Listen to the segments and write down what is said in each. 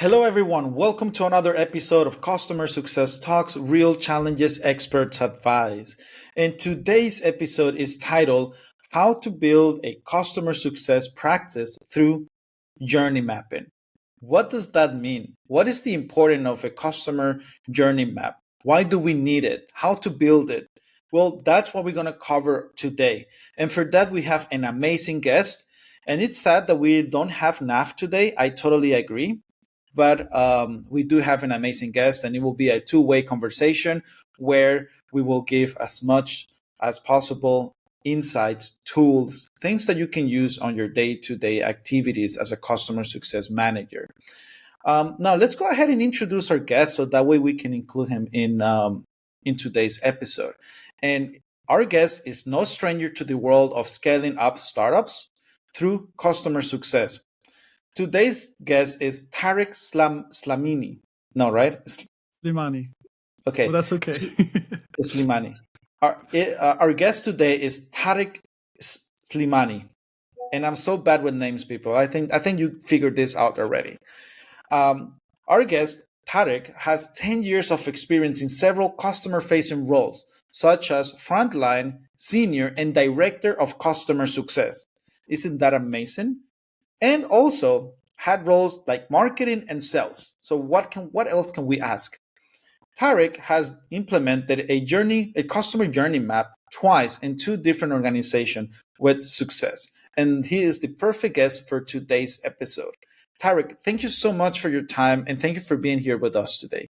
Hello, everyone. Welcome to another episode of Customer Success Talks Real Challenges Experts Advise. And today's episode is titled How to Build a Customer Success Practice Through Journey Mapping. What does that mean? What is the importance of a customer journey map? Why do we need it? How to build it? Well, that's what we're going to cover today. And for that, we have an amazing guest. And it's sad that we don't have NAF today. I totally agree, but we do have an amazing guest, and it will be a two-way conversation where we will give as much as possible insights, tools, things that you can use on your day-to-day activities as a customer success manager. Now, let's go ahead and introduce our guest so that way we can include him in today's episode. And our guest is no stranger to the world of scaling up startups through customer success. Today's guest is Tarek Slamini. No, right? Slimani. Okay. Well, that's okay. Slimani. Our guest today is Tarek Slimani. And I'm so bad with names, people. I think you figured this out already. Our guest, Tarek, has 10 years of experience in several customer-facing roles, such as frontline, senior, and director of customer success. Isn't that amazing? And also had roles like marketing and sales. So what else can we ask? Tarek has implemented a customer journey map twice in two different organizations with success. And he is the perfect guest for today's episode. Tarek, thank you so much for your time and thank you for being here with us today.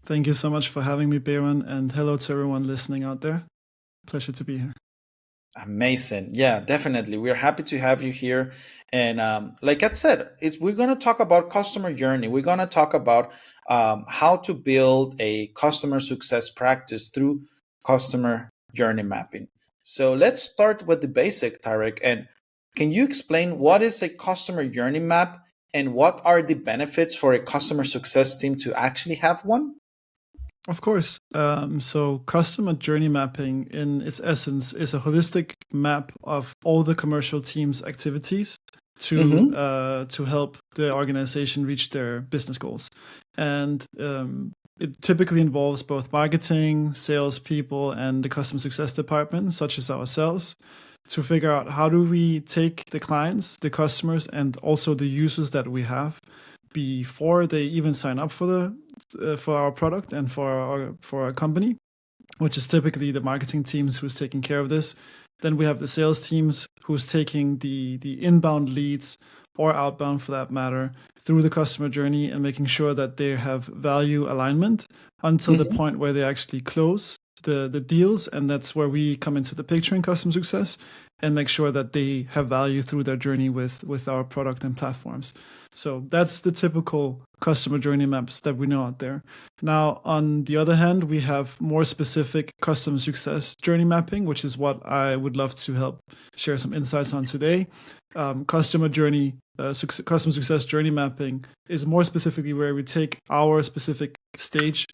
Thank you so much for having me, Bayron, and hello to everyone listening out there. Pleasure to be here. Amazing. Yeah, definitely. We're happy to have you here. And like I said, we're going to talk about customer journey. We're going to talk about how to build a customer success practice through customer journey mapping. So let's start with the basic, Tarek. And can you explain what is a customer journey map and what are the benefits for a customer success team to actually have one? Of course. So customer journey mapping in its essence is a holistic map of all the commercial team's activities to help the organization reach their business goals. And it typically involves both marketing, salespeople, and the customer success department, such as ourselves, to figure out how do we take the clients, the customers, and also the users that we have before they even sign up for our product and for our company, which is typically the marketing teams who's taking care of this. Then we have the sales teams who's taking the inbound leads or outbound for that matter through the customer journey and making sure that they have value alignment until the point where they actually close the deals. And that's where we come into the picture in customer success and make sure that they have value through their journey with our product and platforms. So that's the typical customer journey maps that we know out there. Now, on the other hand, we have more specific customer success journey mapping, which is what I would love to help share some insights on today. Customer success journey mapping is more specifically where we take our specific stage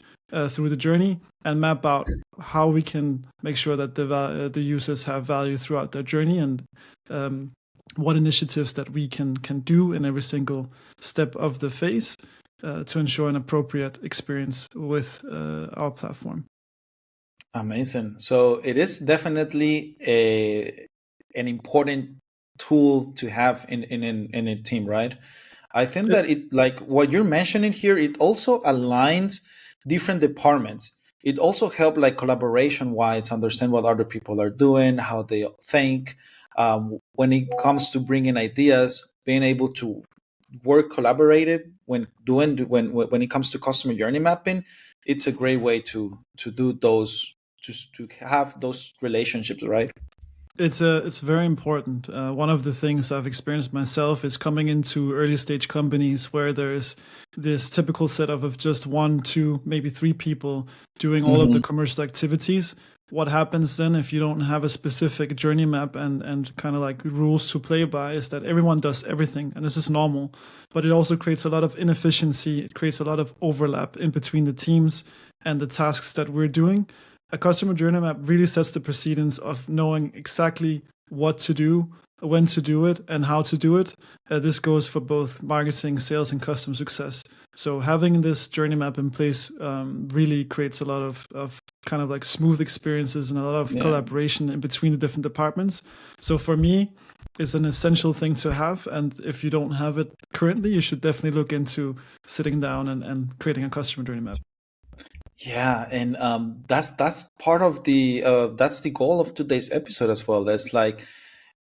through the journey and map out how we can make sure that the users have value throughout their journey and what initiatives that we can do in every single step of the phase to ensure an appropriate experience with our platform. Amazing. So it is definitely an important tool to have in a team, right? I think that it, like what you're mentioning here, it also aligns different departments. It also helps, like, collaboration wise, understand what other people are doing, how they think. When it comes to bringing ideas, being able to work collaborated when it comes to customer journey mapping, it's a great way to do those, to have those relationships, right? It's very important. One of the things I've experienced myself is coming into early stage companies where there's this typical setup of just 1, 2, maybe 3 people doing all of the commercial activities. What happens then if you don't have a specific journey map and kind of like rules to play by is that everyone does everything, and this is normal, but it also creates a lot of inefficiency. It creates a lot of overlap in between the teams and the tasks that we're doing. A customer journey map really sets the precedence of knowing exactly what to do, when to do it, and how to do it. This goes for both marketing, sales, and customer success. So having this journey map in place really creates a lot of kind of like smooth experiences and a lot of Yeah. collaboration in between the different departments. So for me, it's an essential thing to have. And if you don't have it currently, you should definitely look into sitting down and creating a customer journey map. Yeah, and that's part of the that's the goal of today's episode as well. That's like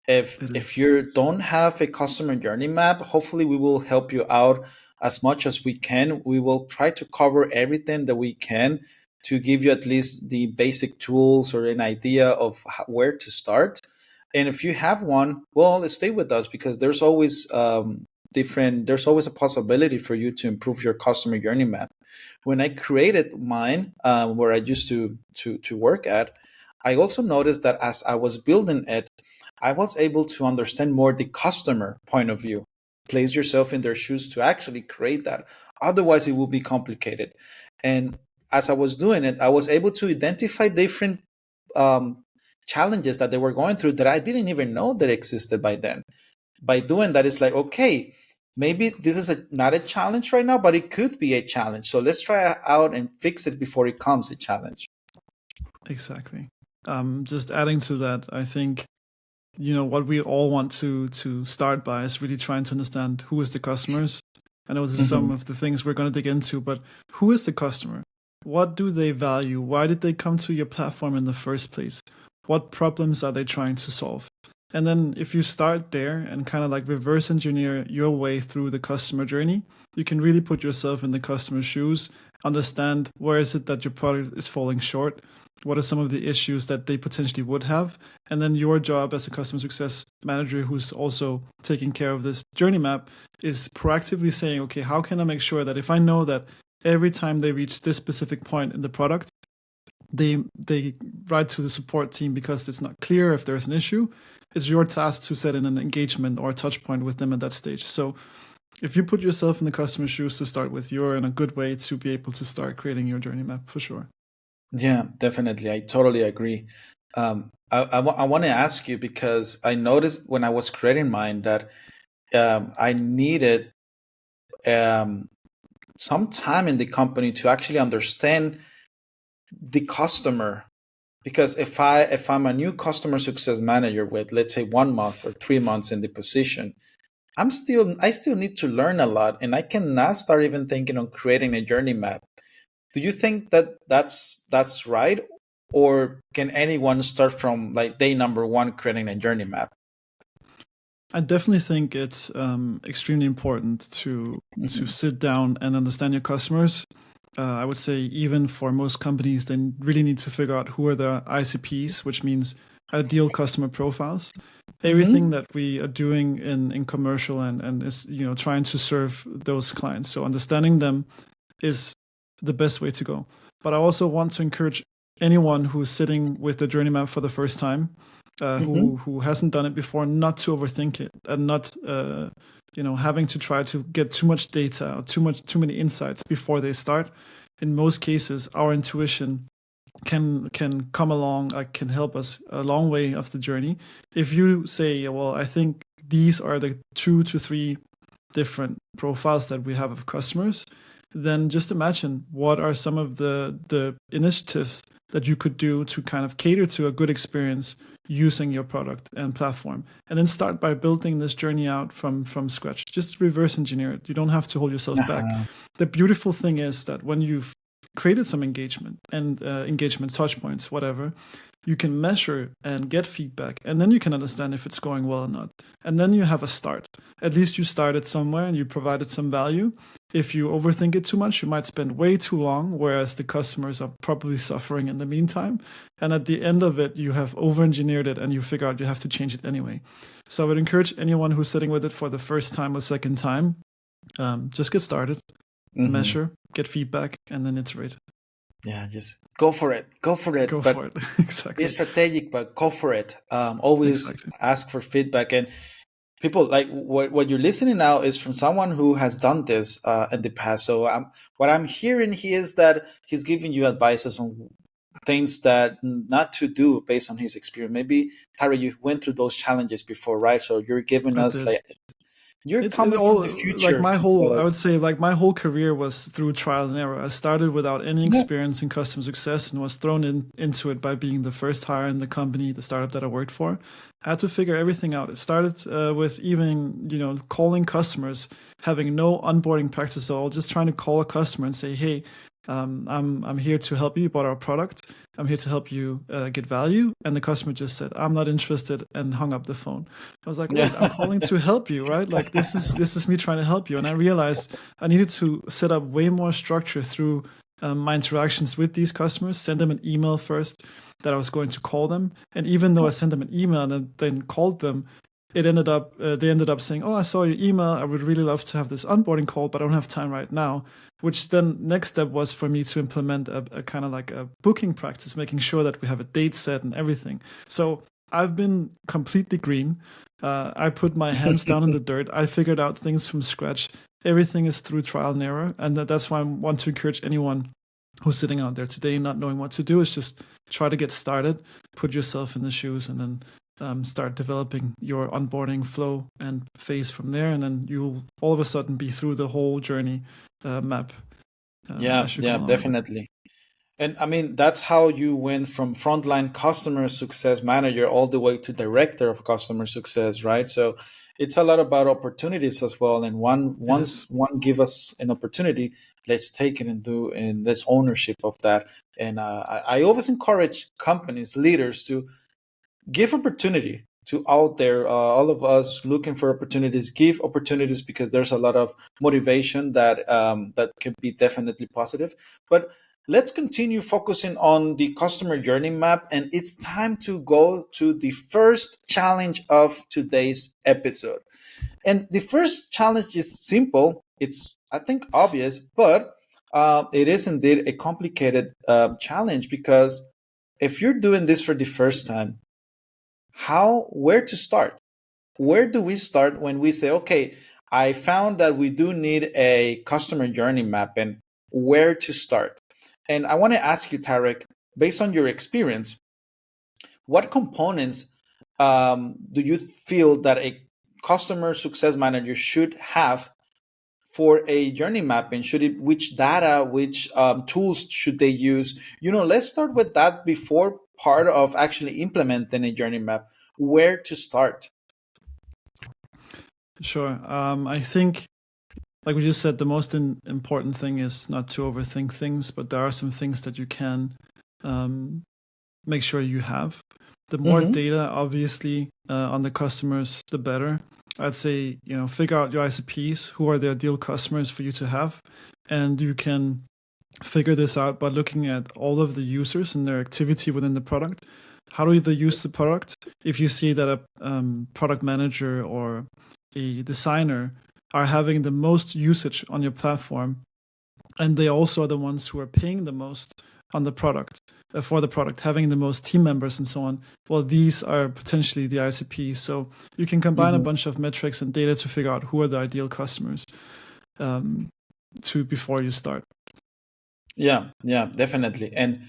It if is. you don't have a customer journey map, hopefully we will help you out as much as we can. We will try to cover everything that we can to give you at least the basic tools or an idea of where to start. And if you have one, well, stay with us because there's always different. There's always a possibility for you to improve your customer journey map. When I created mine, where I used to work at, I also noticed that as I was building it, I was able to understand more the customer point of view. Place yourself in their shoes to actually create that. Otherwise, it will be complicated. And as I was doing it, I was able to identify different um, challenges that they were going through that I didn't even know that existed by then. By doing that, it's like, okay, maybe this is not a challenge right now, but it could be a challenge. So let's try it out and fix it before it becomes a challenge. Exactly. Just adding to that, I think what we all want to start by is really trying to understand who is the customers. I know this is some Mm-hmm. of the things we're going to dig into, but who is the customer? What do they value? Why did they come to your platform in the first place? What problems are they trying to solve? And then if you start there and kind of like reverse engineer your way through the customer journey, you can really put yourself in the customer's shoes, understand where is it that your product is falling short, what are some of the issues that they potentially would have, and then your job as a customer success manager who's also taking care of this journey map is proactively saying, okay, how can I make sure that if I know that every time they reach this specific point in the product, they write to the support team because it's not clear if there's an issue, it's your task to set in an engagement or a touch point with them at that stage. So if you put yourself in the customer's shoes to start with, you're in a good way to be able to start creating your journey map for sure. Yeah, definitely. I totally agree. I want to ask you because I noticed when I was creating mine that I needed um, some time in the company to actually understand the customer. Because if I'm a new customer success manager with, let's say, 1 month or 3 months in the position, I still need to learn a lot, and I cannot start even thinking on creating a journey map. Do you think that that's right, or can anyone start from like day number one creating a journey map? I definitely think it's extremely important to Hmm. sit down and understand your customers. I would say even for most companies, they really need to figure out who are the ICPs, which means ideal customer profiles. Everything Hmm. that we are doing in commercial and is trying to serve those clients. So understanding them is the best way to go. But I also want to encourage anyone who's sitting with the journey map for the first time, Hmm. who hasn't done it before, not to overthink it and not having to try to get too much data or too many insights before they start. In most cases, our intuition can come along, can help us a long way of the journey. If you say, well, I think these are the 2 to 3 different profiles that we have of customers, then just imagine what are some of the initiatives that you could do to kind of cater to a good experience using your product and platform, and then start by building this journey out from scratch. Just reverse engineer it. You don't have to hold yourself back. Uh-huh. The beautiful thing is that when you've created some engagement and engagement touch points, whatever, you can measure and get feedback, and then you can understand if it's going well or not. And then you have a start. At least you started somewhere and you provided some value. If you overthink it too much, you might spend way too long, whereas the customers are probably suffering in the meantime. And at the end of it, you have over engineered it and you figure out you have to change it anyway. So I would encourage anyone who's sitting with it for the first time or second time, just get started, Hmm. measure, get feedback, and then iterate. Yeah, just go for it. Go for it. Go But for it. be Exactly. strategic, but go for it. Always Exactly. ask for feedback. And people, like what you're listening now is from someone who has done this in the past. So what I'm hearing here is that he's giving you advices on things that not to do based on his experience. Maybe Tara, you went through those challenges before, right? So you're giving I us did. like You're It coming from all the like future my to whole, tell I would us. say like my whole career was through trial and error. I started without any Yeah. experience in customer success and was thrown into it by being the first hire in the company, the startup that I worked for. I had to figure everything out. It started with even, calling customers, having no onboarding practice at all, just trying to call a customer and say, hey, I'm here to help you. You bought our product. I'm here to help you get value. And the customer just said, I'm not interested, and hung up the phone. I was like, Yeah. wait, I'm calling to help you, right? Like this is me trying to help you. And I realized I needed to set up way more structure through my interactions with these customers, send them an email first that I was going to call them. And even though I sent them an email and then called them, they ended up saying, "Oh, I saw your email. I would really love to have this onboarding call, but I don't have time right now." Which then next step was for me to implement a kind of like a booking practice, making sure that we have a date set and everything. So I've been completely green. I put my hands down in the dirt. I figured out things from scratch. Everything is through trial and error, and that's why I want to encourage anyone who's sitting out there today not knowing what to do is just try to get started, put yourself in the shoes, and then start developing your onboarding flow and phase from there, and then you'll all of a sudden be through the whole journey map Yeah, as you yeah, go along. definitely. And I mean, that's how you went from frontline customer success manager all the way to director of customer success, right? So it's a lot about opportunities as well. And It is. once one give us an opportunity, let's take it and do and let's ownership of that. And I always encourage companies, leaders to give opportunity to out there, all of us looking for opportunities. Give opportunities because there's a lot of motivation that can be definitely positive. But let's continue focusing on the customer journey map, and it's time to go to the first challenge of today's episode. And the first challenge is simple. It's, I think, obvious, but it is indeed a complicated challenge, because if you're doing this for the first time, where to start? Where do we start when we say, okay, I found that we do need a customer journey map, and where to start? And I want to ask you, Tarek, based on your experience, what components do you feel that a customer success manager should have for a journey mapping? Which data, which tools should they use? Let's start with that before part of actually implementing a journey map. Where to start? Sure. I think, like we just said, the most important thing is not to overthink things, but there are some things that you can um, make sure you have. The more Mm-hmm. data, obviously, on the customers, the better. I'd say, figure out your ICPs, who are the ideal customers for you to have. And you can figure this out by looking at all of the users and their activity within the product. How do they use the product? If you see that a product manager or a designer are having the most usage on your platform, and they also are the ones who are paying the most on the product, for the product, having the most team members and so on, well, these are potentially the ICPs. So you can combine a Mm-hmm. bunch of metrics and data to figure out who are the ideal customers um, to before you start. Yeah, yeah, definitely. And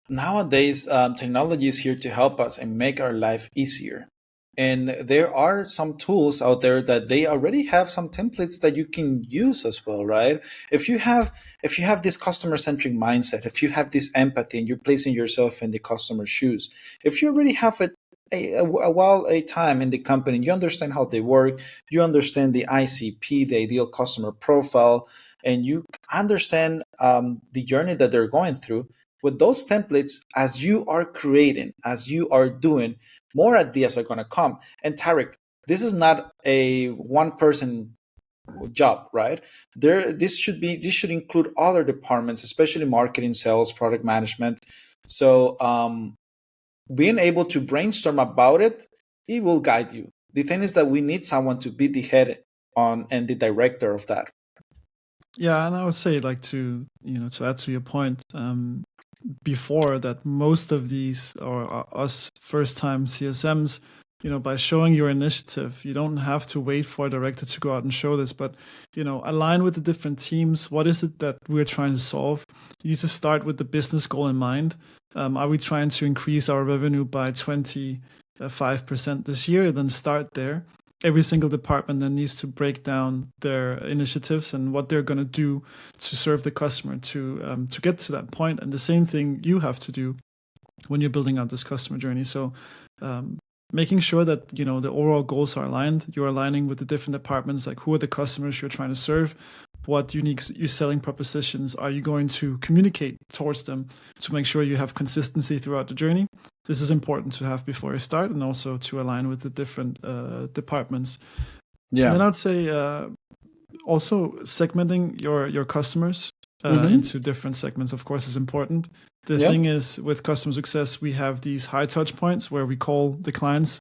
nowadays, technology is here to help us and make our life easier. And there are some tools out there that they already have some templates that you can use as well, right? If you have this customer centric mindset, if you have this empathy and you're placing yourself in the customer's shoes, if you already have a time in the company, you understand how they work, you understand the ICP, the ideal customer profile, and you understand the journey that they're going through. With those templates, as you are creating, as you are doing, more ideas are going to come. And Tarek, this is not a one person job, right? This should include other departments, especially marketing, sales, product management. So being able to brainstorm about it, it will guide you. The thing is that we need someone to be the head on and the director of that. Yeah, and I would say, like, to add to your point, before that, most of these or us first time CSMs, by showing your initiative, you don't have to wait for a director to go out and show this, but align with the different teams. What is it that we're trying to solve? You need to start with the business goal in mind. Are we trying to increase our revenue by 25% this year? Then start there. every single department then needs to break down their initiatives and what they're going to do to serve the customer to get to that point. And the same thing you have to do when you're building out this customer journey. So making sure that the overall goals are aligned. You're aligning with the different departments, like who are the customers you're trying to serve, what unique your selling propositions are you going to communicate towards them to make sure you have consistency throughout the journey. This is important to have before you start, and also to align with the different departments. Yeah. And then I'd say also segmenting your customers into different segments, of course, is important. The thing is, with customer success, we have these high touch points where we call the clients,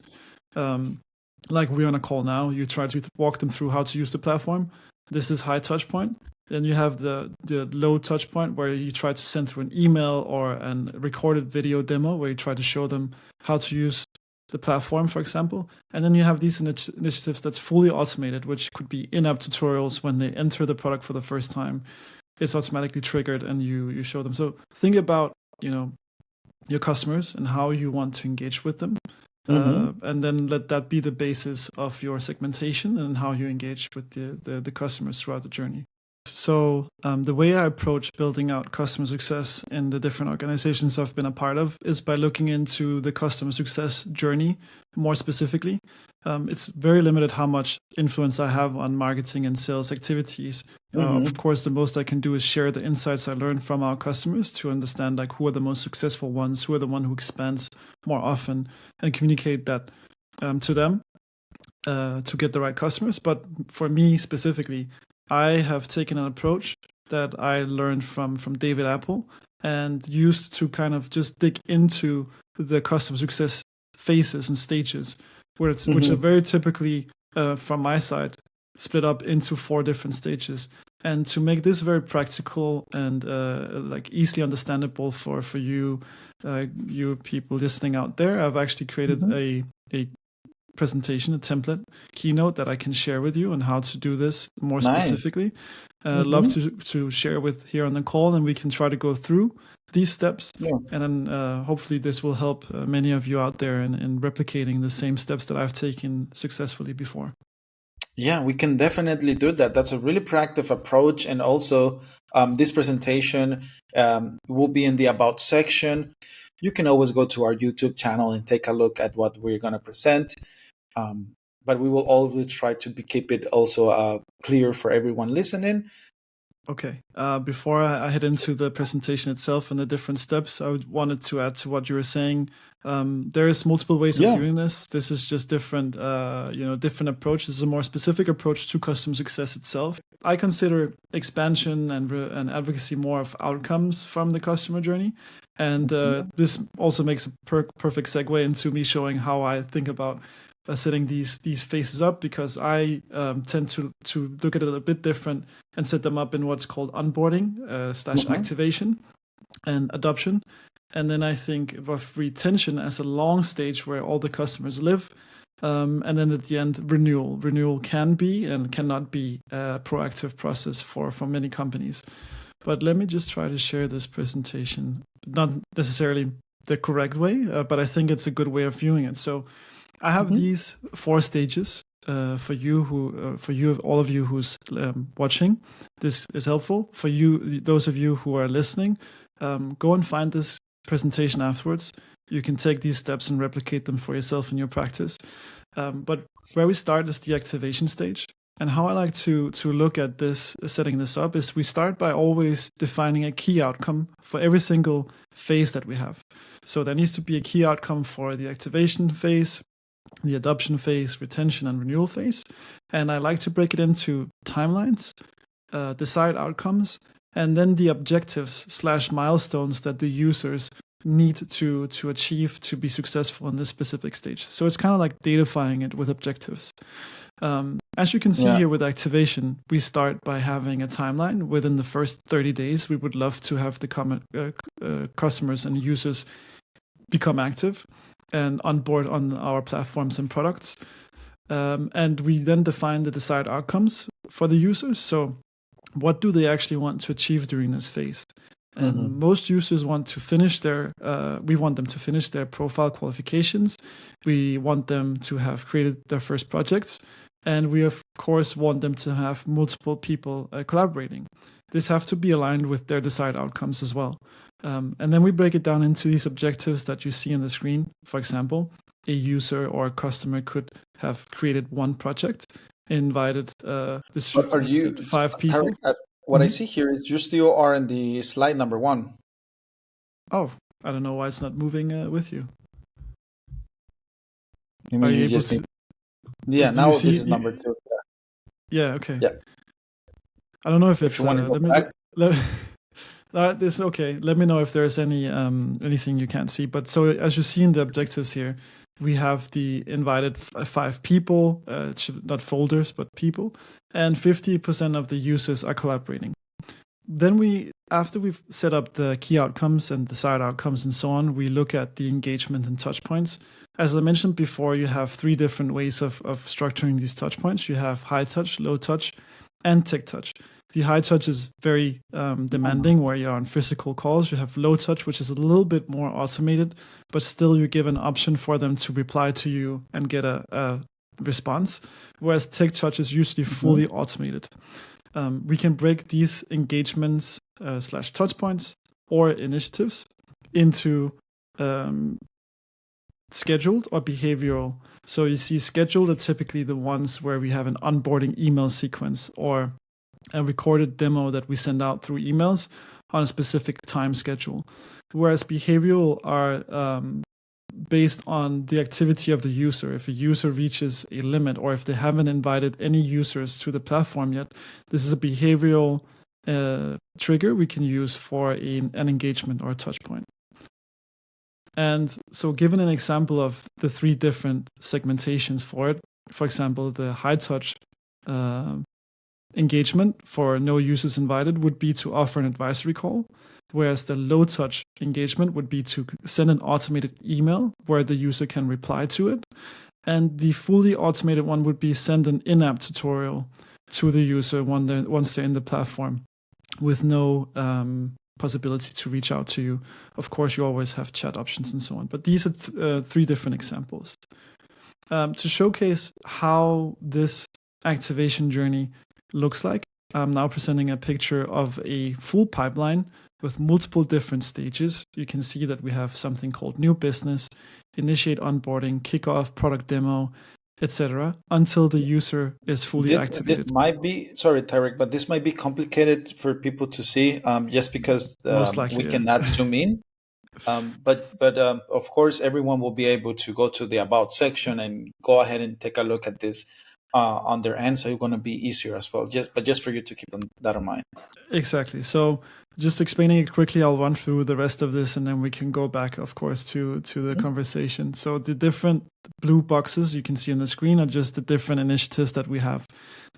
like we're on a call now. You try to walk them through how to use the platform. This is high touch point. Then you have the low touch point where you try to send through an email or a recorded video demo where you try to show them how to use the platform, for example. And then you have these initiatives that's fully automated, which could be in-app tutorials when they enter the product for the first time. It's automatically triggered and you show them. So think about, your customers and how you want to engage with them. And then let that be the basis of your segmentation and how you engage with the customers throughout the journey. So the way I approach building out customer success in the different organizations I've been a part of is by looking into the customer success journey more specifically. It's very limited how much influence I have on marketing and sales activities. Of course, the most I can do is share the insights I learned from our customers to understand like who are the most successful ones, who are the one who expands more often, and communicate that to them to get the right customers. But for me specifically, I have taken an approach that I learned from David Apple and used to kind of just dig into the customer success phases and stages, which are very typically, from my side, split up into 4 different stages. And to make this very practical and like easily understandable for you, you people listening out there, I've actually created a presentation, a template, keynote that I can share with you on how to do this more specifically. Love to share with here on the call, and we can try to go through these steps. And then hopefully this will help many of you out there in replicating the same steps that I've taken successfully before. Yeah, we can definitely do that. That's a really proactive approach. And also this presentation will be in the About section. You can always go to our YouTube channel and take a look at what we're going to present. But we will always try to keep it also clear for everyone listening. Okay. Before I head into the presentation itself and the different steps, I wanted to add to what you were saying. There is multiple ways of doing this. This is just different, different approaches. This is a more specific approach to customer success itself. I consider expansion and advocacy more of outcomes from the customer journey. And this also makes a perfect segue into me showing how I think about setting these phases up, because I tend to look at it a bit different and set them up in what's called onboarding / activation and adoption. And then I think of retention as a long stage where all the customers live. And then at the end, renewal. Renewal can be and cannot be a proactive process for many companies. But let me just try to share this presentation. Not necessarily the correct way, but I think it's a good way of viewing it. So I have these 4 stages for all of you who's watching. This is helpful for you. Those of you who are listening, go and find this presentation afterwards. You can take these steps and replicate them for yourself in your practice. But where we start is the activation stage. And how I like to look at this, setting this up, is we start by always defining a key outcome for every single phase that we have. So there needs to be a key outcome for the activation phase, the adoption phase, retention, and renewal phase. And I like to break it into timelines, desired outcomes, and then the objectives / milestones that the users need to achieve to be successful in this specific stage. So it's kind of like datafying it with objectives. As you can see here with activation, we start by having a timeline. Within the first 30 days, we would love to have the customers and users become active and on board on our platforms and products. And we then define the desired outcomes for the users. So what do they actually want to achieve during this phase? And most users want to finish we want them to finish their profile qualifications. We want them to have created their first projects. And we, of course, want them to have multiple people collaborating. This have to be aligned with their desired outcomes as well. And then we break it down into these objectives that you see on the screen. For example, a user or a customer could have created one project, invited this But are you, 5 people. Tarek, what I see here is you still are in the slide number 1. Oh, I don't know why it's not moving with you. Maybe are you you able just to? need... Yeah, Do now you this see is number 2. Yeah. Okay. Yeah. I don't know if If it's. you want to go Let me. This okay. Let me know if there's anything you can't see. But so as you see in the objectives here, we have the invited 5 people. Not folders, but people, and 50% of the users are collaborating. Then after we've set up the key outcomes and desired outcomes and so on, we look at the engagement and touch points. As I mentioned before, you have 3 different ways of structuring these touch points. You have high touch, low touch, and tech touch. The high touch is very demanding, where you're on physical calls. You have low touch, which is a little bit more automated, but still you give an option for them to reply to you and get a response, whereas tech touch is usually fully automated. We can break these engagements / touch points or initiatives into scheduled or behavioral. So you see scheduled are typically the ones where we have an onboarding email sequence or a recorded demo that we send out through emails on a specific time schedule. Whereas behavioral are based on the activity of the user. If a user reaches a limit or if they haven't invited any users to the platform yet, this is a behavioral trigger we can use for an engagement or a touch point. And so given an example of the 3 different segmentations for it, for example, the high touch engagement for no users invited would be to offer an advisory call, whereas the low touch engagement would be to send an automated email where the user can reply to it. And the fully automated one would be send an in-app tutorial to the user once they're in the platform with no possibility to reach out to you. Of course, you always have chat options and so on. But these are 3 different examples. To showcase how this activation journey looks like, I'm now presenting a picture of a full pipeline with multiple different stages. You can see that we have something called new business, initiate onboarding, kickoff, product demo, etc., until the user is fully activated. This might be, sorry, Tarek, but this might be complicated for people to see, just because we cannot zoom in. But of course, everyone will be able to go to the About section and go ahead and take a look at this on their end, so it's going to be easier as well. Just for you to keep that in mind. Exactly. So just explaining it quickly, I'll run through the rest of this, and then we can go back, of course, to the conversation. So the different blue boxes you can see on the screen are just the different initiatives that we have: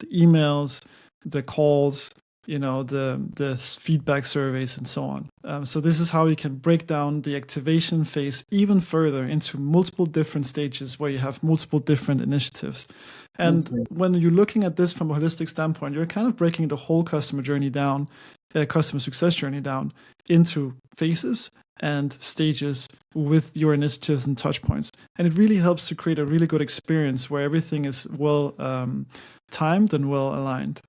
the emails, the calls, the feedback surveys, and so on. So this is how you can break down the activation phase even further into multiple different stages where you have multiple different initiatives. And when you're looking at this from a holistic standpoint, you're kind of breaking the whole customer journey down, customer success journey down into phases and stages with your initiatives and touch points. And it really helps to create a really good experience where everything is well timed and well aligned.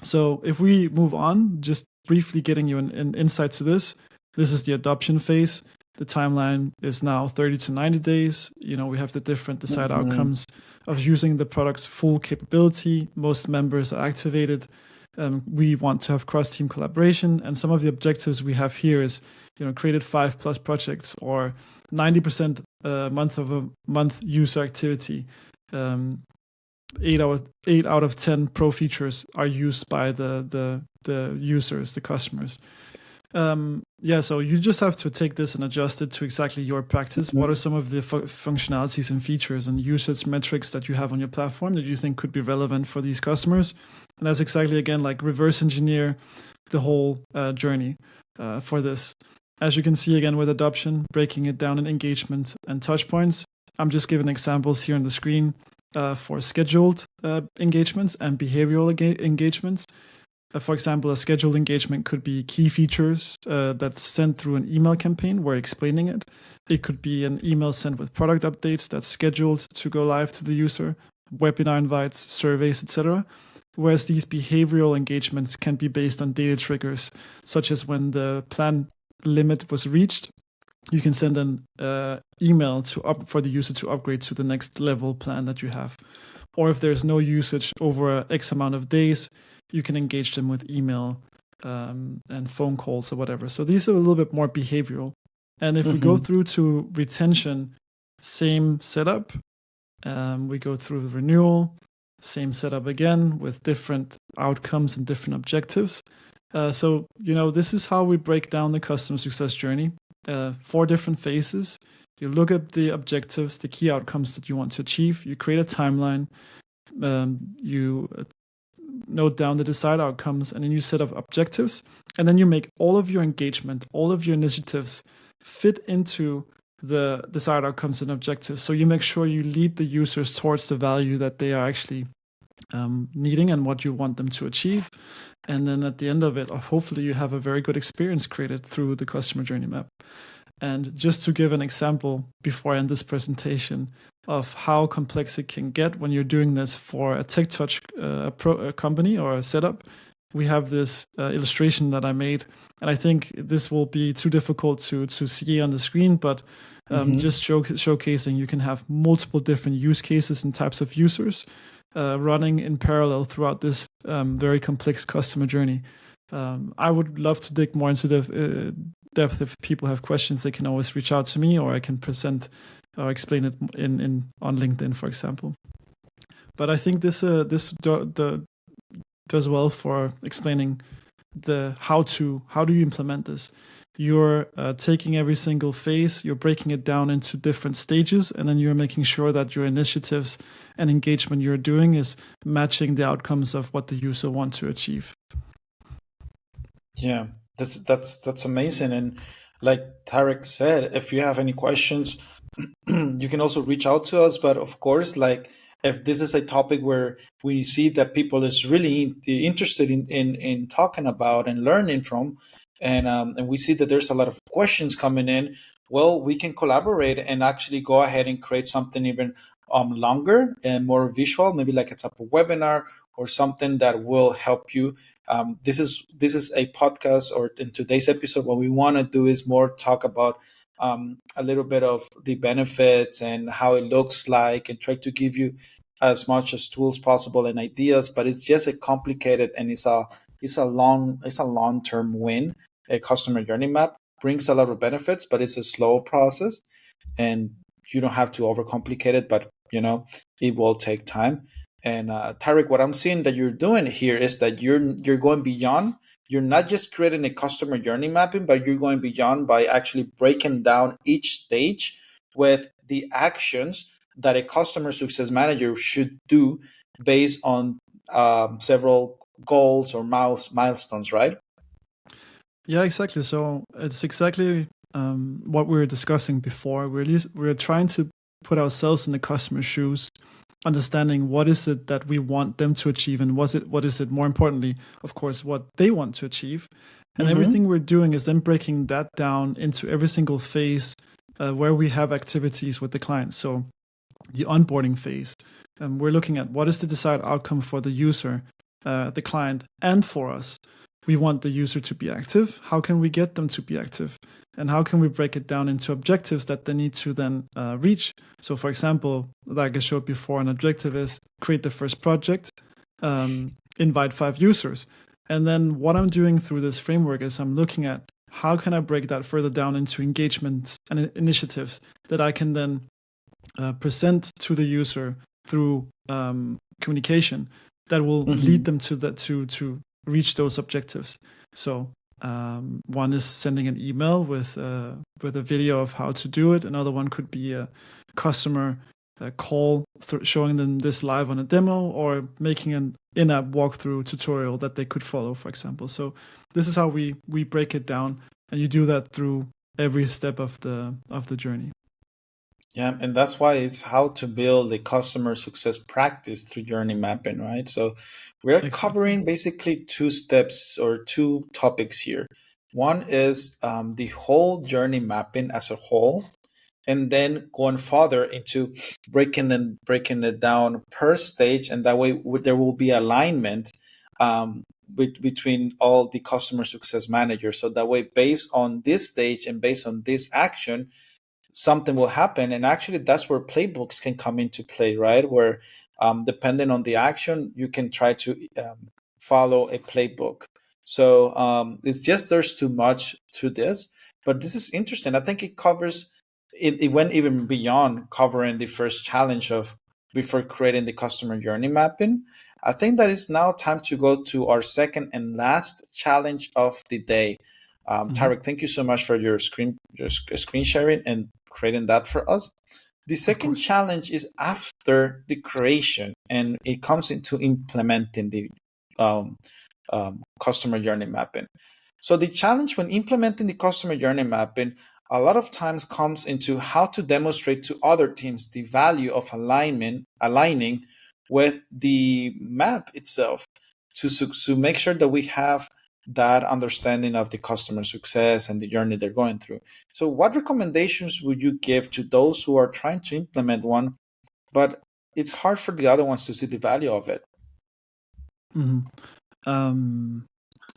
So if we move on, just briefly getting you an insight to this is the adoption phase. The timeline is now 30 to 90 days. We have the different desired outcomes of using the product's full capability. Most members are activated. We want to have cross-team collaboration. And some of the objectives we have here is, created 5+ projects or 90% month user activity. 8 out of 10 pro features are used by the users, the customers. So you just have to take this and adjust it to exactly your practice. What are some of the functionalities and features and usage metrics that you have on your platform that you think could be relevant for these customers? And that's exactly, again, like reverse engineer the whole journey for this. As you can see, again, with adoption, breaking it down in engagement and touch points. I'm just giving examples here on the screen for scheduled engagements and behavioral engagements. For example, a scheduled engagement could be key features that's sent through an email campaign where explaining it. It could be an email sent with product updates that's scheduled to go live to the user, webinar invites, surveys, etc. Whereas these behavioral engagements can be based on data triggers, such as when the plan limit was reached, you can send an email for the user to upgrade to the next level plan that you have. Or if there's no usage over X amount of days, you can engage them with email and phone calls or whatever. So these are a little bit more behavioral. And if we go through to retention, same setup. We go through renewal, same setup again with different outcomes and different objectives. So, this is how we break down the customer success journey. 4 different phases. You look at the objectives, the key outcomes that you want to achieve. You create a timeline. You note down the desired outcomes, and then you set up objectives. And then you make all of your engagement, all of your initiatives fit into the desired outcomes and objectives. So you make sure you lead the users towards the value that they are actually needing and what you want them to achieve. And then at the end of it, hopefully you have a very good experience created through the customer journey map. And just to give an example before I end this presentation of how complex it can get when you're doing this for a tech touch company or a setup, we have this illustration that I made. And I think this will be too difficult to see on the screen, but just showcasing you can have multiple different use cases and types of users running in parallel throughout this very complex customer journey. I would love to dig more into the depth. If people have questions, they can always reach out to me, or I can present or explain it on LinkedIn, for example. But I think this does well for explaining how do you implement this. You're taking every single phase, you're breaking it down into different stages, and then you're making sure that your initiatives and engagement you're doing is matching the outcomes of what the user wants to achieve. Yeah, that's amazing. And like Tarek said, if you have any questions, you can also reach out to us. But of course, like if this is a topic where we see that people is really interested in talking about and learning from, and we see that there's a lot of questions coming in, well, we can collaborate and actually go ahead and create something even longer and more visual, maybe like a type of webinar or something that will help you. This is a podcast, or in today's episode, what we want to do is more talk about a little bit of the benefits and how it looks like, and try to give you as much as tools possible and ideas. But it's just a complicated, and it's a long-term win. A customer journey map brings a lot of benefits, but it's a slow process, and you don't have to overcomplicate it, but it will take time. And Tarek, what I'm seeing that you're doing here is that you're going beyond. You're not just creating a customer journey mapping, but you're going beyond by actually breaking down each stage with the actions that a customer success manager should do based on several goals or milestones, right? Yeah, exactly. So it's exactly what we were discussing before. We're trying to put ourselves in the customer's shoes, understanding what is it that we want them to achieve, and what is it more importantly, of course, what they want to achieve. And everything we're doing is then breaking that down into every single phase where we have activities with the client. So the onboarding phase, we're looking at what is the desired outcome for the user, the client, and for us. We want the user to be active. How can we get them to be active? And how can we break it down into objectives that they need to then reach? So, for example, like I showed before, an objective is create the first project, invite 5 users. And then what I'm doing through this framework is I'm looking at how can I break that further down into engagements and initiatives that I can then present to the user through communication that will lead them to reach those objectives. So one is sending an email with a video of how to do it. Another one could be a customer call showing them this live on a demo, or making an in-app walkthrough tutorial that they could follow, for example. So this is how we break it down, and you do that through every step of the journey. Yeah, and that's why it's how to build a customer success practice through journey mapping, right? So we're Exactly. covering basically two steps or two topics here. One is the whole journey mapping as a whole, and then going further into breaking it down per stage, and that way there will be alignment between all the customer success managers. So that way, based on this stage and based on this action, something will happen. And actually that's where playbooks can come into play, right? Where depending on the action you can try to follow a playbook. So it's just there's too much to this, but this is interesting. I think it covers it went even beyond covering the first challenge of before creating the customer journey mapping. I think that it's now time to go to our second and last challenge of the day. Hmm. Tarek, thank you so much for your screen sharing and creating that for us. The Of second course. challenge is after the creation, and it comes into implementing the um, customer journey mapping. So the challenge when implementing the customer journey mapping a lot of times comes into how to demonstrate to other teams the value of aligning with the map itself to make sure that we have that understanding of the customer success and the journey they're going through. So what recommendations would you give to those who are trying to implement one, but it's hard for the other ones to see the value of it? Hmm. Um,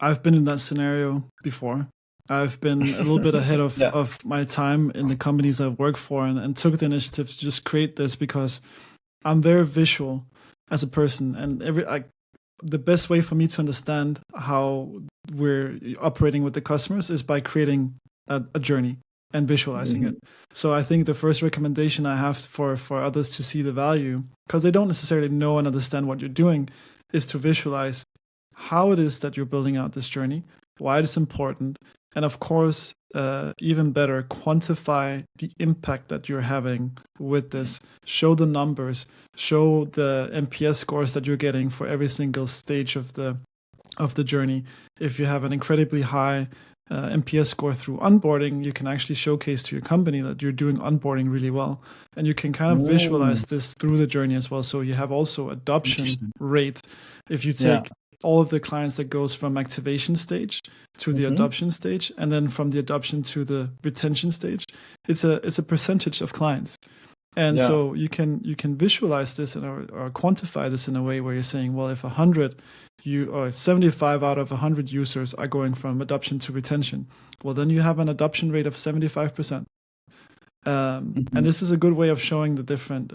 I've been in that scenario before. I've been a little bit ahead Yeah. of my time in the companies I've worked for, and took the initiative to just create this because I'm very visual as a person, and the best way for me to understand how we're operating with the customers is by creating a journey and visualizing it. Mhm. So I think the first recommendation I have for others to see the value, because they don't necessarily know and understand what you're doing, is to visualize how it is that you're building out this journey, why it is important, and of course, even better, quantify the impact that you're having with this. Show the numbers, show the NPS scores that you're getting for every single stage of the journey. If you have an incredibly high NPS score through onboarding, you can actually showcase to your company that you're doing onboarding really well, and you can kind of Mm, visualize this through the journey as well. So you have also adoption interesting. rate. If you Yeah. take all of the clients that goes from activation stage to the Hmm. adoption stage, and then from the adoption to the retention stage, it's a percentage of clients. And Yeah. so you can visualize this or quantify this in a way where you're saying, well, if 100 you or 75 out of 100 users are going from adoption to retention, well, then you have an adoption rate of 75%. And Hmm. this is a good way of showing the different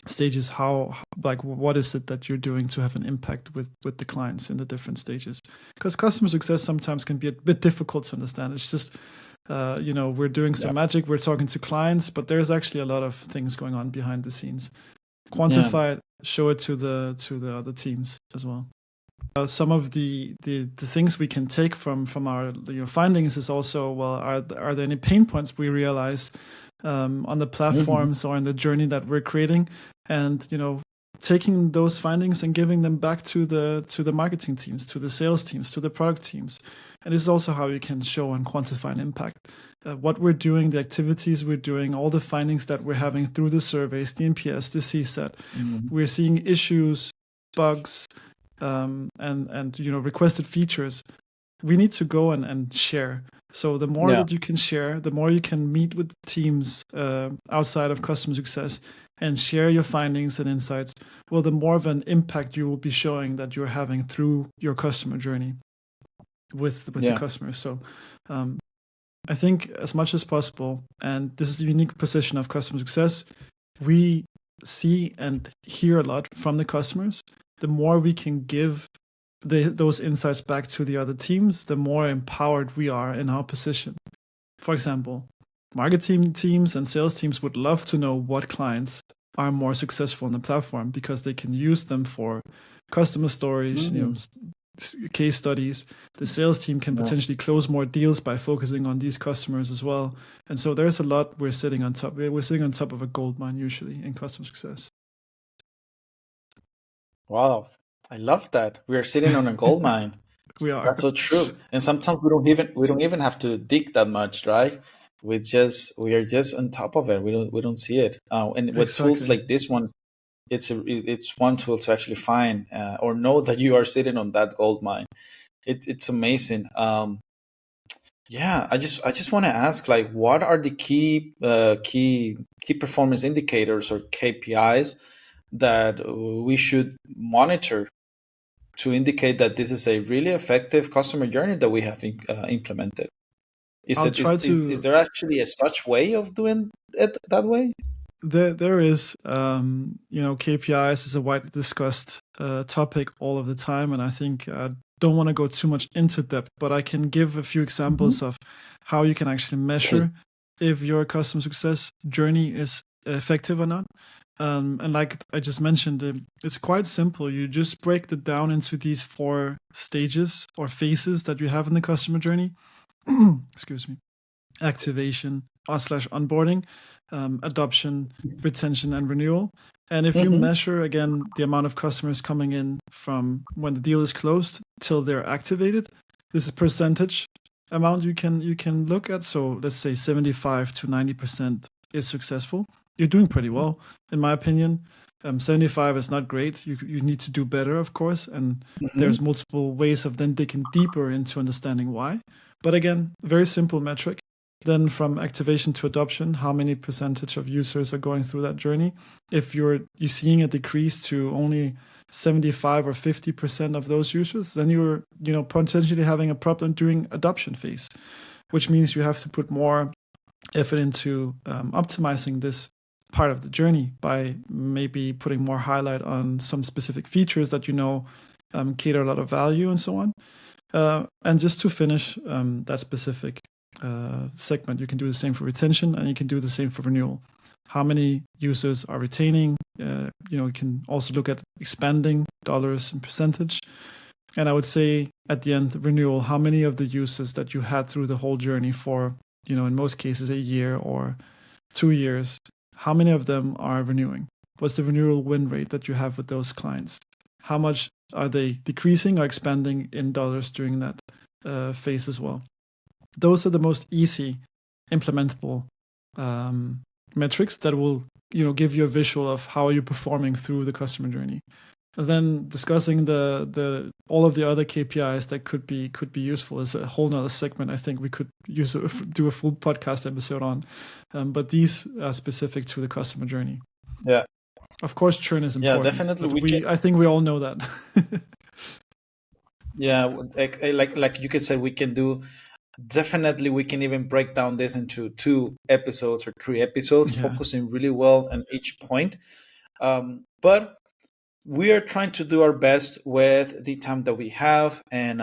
stages, how, like, what is it that you're doing to have an impact with the clients in the different stages, because customer success sometimes can be a bit difficult to understand. It's just we're doing Yeah. some magic, we're talking to clients, but there's actually a lot of things going on behind the scenes. Yeah. Quantify it, show it to the other teams as well. Some of the things we can take from our findings is also, well, are there any pain points we realize on the Hmm. platforms or in the journey that we're creating, and taking those findings and giving them back to the marketing teams, to the sales teams, to the product teams. And this is also how you can show and quantify an impact. What we're doing, the activities we're doing, all the findings that we're having through the surveys, the NPS, the CSAT, Hmm. we're seeing issues, bugs, and requested features. We need to go and share. So the more Yeah. that you can share, the more you can meet with teams outside of customer success and share your findings and insights, well, the more of an impact you will be showing that you're having through your customer journey with the Yeah. customers. So um, I think as much as possible, and this is the unique position of customer success, we see and hear a lot from the customers. The more we can give those insights back to the other teams, the more empowered we are in our position. For example, marketing teams and sales teams would love to know what clients are more successful on the platform, because they can use them for customer stories, Mm. case studies. The sales team can Yeah. potentially close more deals by focusing on these customers as well. And so there's a lot we're sitting on top. We're sitting on top of a gold mine usually in customer success. Wow. I love that. We are sitting on a gold mine. We are. That's so true. And sometimes we don't even have to dig that much, right? we are just on top of it. We don't see it. And with tools Exactly. like this one, it's one tool to actually find or know that you are sitting on that gold mine. It's amazing. Yeah, I just want to ask, like, what are the key performance indicators or KPIs that we should monitor to indicate that this is a really effective customer journey that we have implemented? Is I'll it try is to. there actually a such way of doing it that way? There is, KPIs is a widely discussed topic all of the time, and I think I don't want to go too much into depth, but I can give a few Mhm. examples of how you can actually measure if your customer success journey is effective or not. And like I just mentioned, it's quite simple. You just break it down into these four stages or phases that you have in the customer journey. Excuse me. Activation or slash onboarding, adoption, retention, and renewal. And if you Mhm. measure again the amount of customers coming in from when the deal is closed till they're activated, this is percentage amount you can look at. So let's say 75 to 90% is successful. You're doing pretty well, in my opinion. 75 is not great. You need to do better, of course, and Mhm. there's multiple ways of then digging deeper into understanding why. But again, very simple metric. Then from activation to adoption, how many percentage of users are going through that journey? If you're seeing a decrease to only 75 or 50% of those users, then you're potentially having a problem during adoption phase, which means you have to put more effort into optimizing this part of the journey by maybe putting more highlight on some specific features that cater a lot of value and so on. And just to finish that specific segment, you can do the same for retention and you can do the same for renewal. How many users are retaining? You can also look at expanding dollars and percentage. And I would say at the end, the renewal, how many of the users that you had through the whole journey for, in most cases, a year or 2 years, how many of them are renewing? What's the renewal win rate that you have with those clients? How much are they decreasing or expanding in dollars during that phase as well? Those are the most easy implementable um, metrics that will give you a visual of how you're performing through the customer journey. And then discussing the all of the other KPIs that could be useful is a whole nother segment. I think we could do a full podcast episode on, but these are specific to the customer journey. Yeah. Of course, churn is Yeah, important, definitely but we can. I think we all know that. Yeah, like you could say, we can do. Definitely, we can even break down this into 2 episodes or 3 episodes, Yeah, focusing really well on each point. But we are trying to do our best with the time that we have, and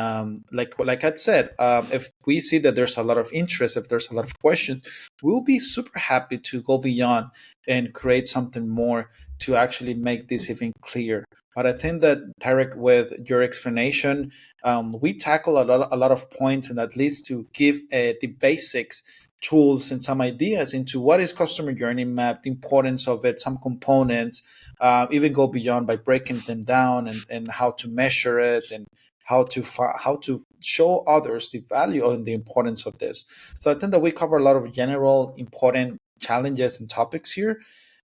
like I said, if we see that there's a lot of interest, if there's a lot of questions, we'll be super happy to go beyond and create something more to actually make this even clear. But I think that, Tarek, with your explanation, we tackle a lot of points, and at least to give the basics tools and some ideas into what is customer journey map, the importance of it, some components, even go beyond by breaking them down, and how to measure it, and how to show others the value and the importance of this. So I think that we cover a lot of general important challenges and topics here.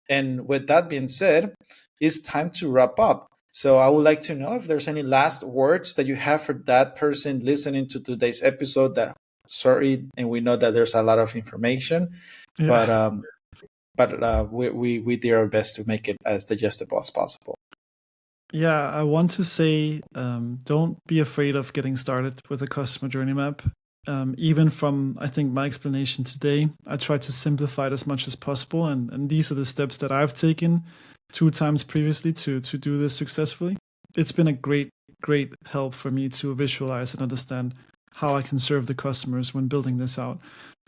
And with that being said, it's time to wrap up. So I would like to know if there's any last words that you have for that person listening to today's episode. That, sorry, and we know that there's a lot of information, yeah. but we did our best to make it as digestible as possible. Yeah, I want to say don't be afraid of getting started with a customer journey map. Even from, I think, my explanation today, I try to simplify it as much as possible. And these are the steps that I've taken 2 times previously to do this successfully. It's been a great help for me to visualize and understand how I can serve the customers when building this out.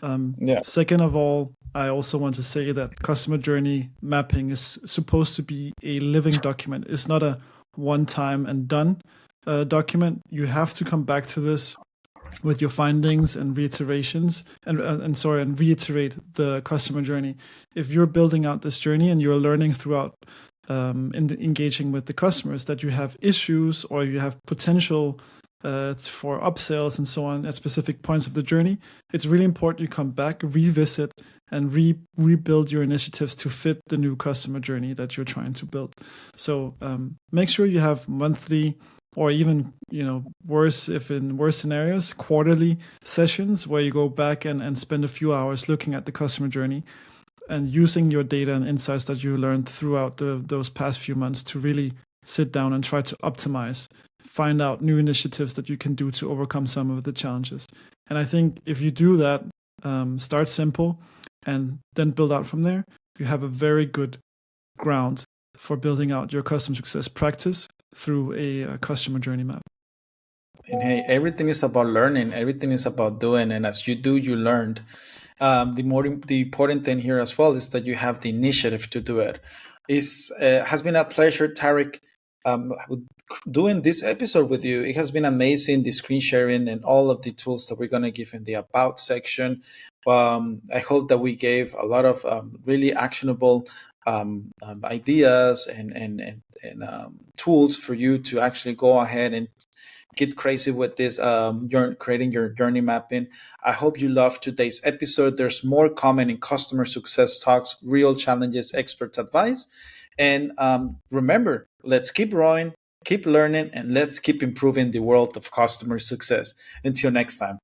Yeah. Second of all, I also want to say that customer journey mapping is supposed to be a living document. It's not a one time and done document. You have to come back to this with your findings and reiterations and reiterate the customer journey. If you're building out this journey and you're learning throughout engaging with the customers that you have issues or you have potential for upsells and so on at specific points of the journey, it's really important you come back, revisit, and rebuild your initiatives to fit the new customer journey that you're trying to build. So make sure you have monthly, or even, worse, if in worse scenarios, quarterly sessions where you go back and spend a few hours looking at the customer journey and using your data and insights that you learned throughout those past few months to really sit down and try to optimize, find out new initiatives that you can do to overcome some of the challenges. And I think if you do that, start simple and then build out from there, you have a very good ground for building out your customer success practice through a customer journey map. And hey, everything is about learning. Everything is about doing, and as you do, you learned. The important thing here as well is that you have the initiative to do it. Has been a pleasure, Tarek, doing this episode with you. It has been amazing, the screen sharing and all of the tools that we're going to give in the about section. I hope that we gave a lot of really actionable ideas and tools for you to actually go ahead and get crazy with this creating your journey mapping. I hope you loved today's episode. There's more coming in customer success talks, real challenges, experts advice. And remember, let's keep growing, keep learning, and let's keep improving the world of customer success. Until next time.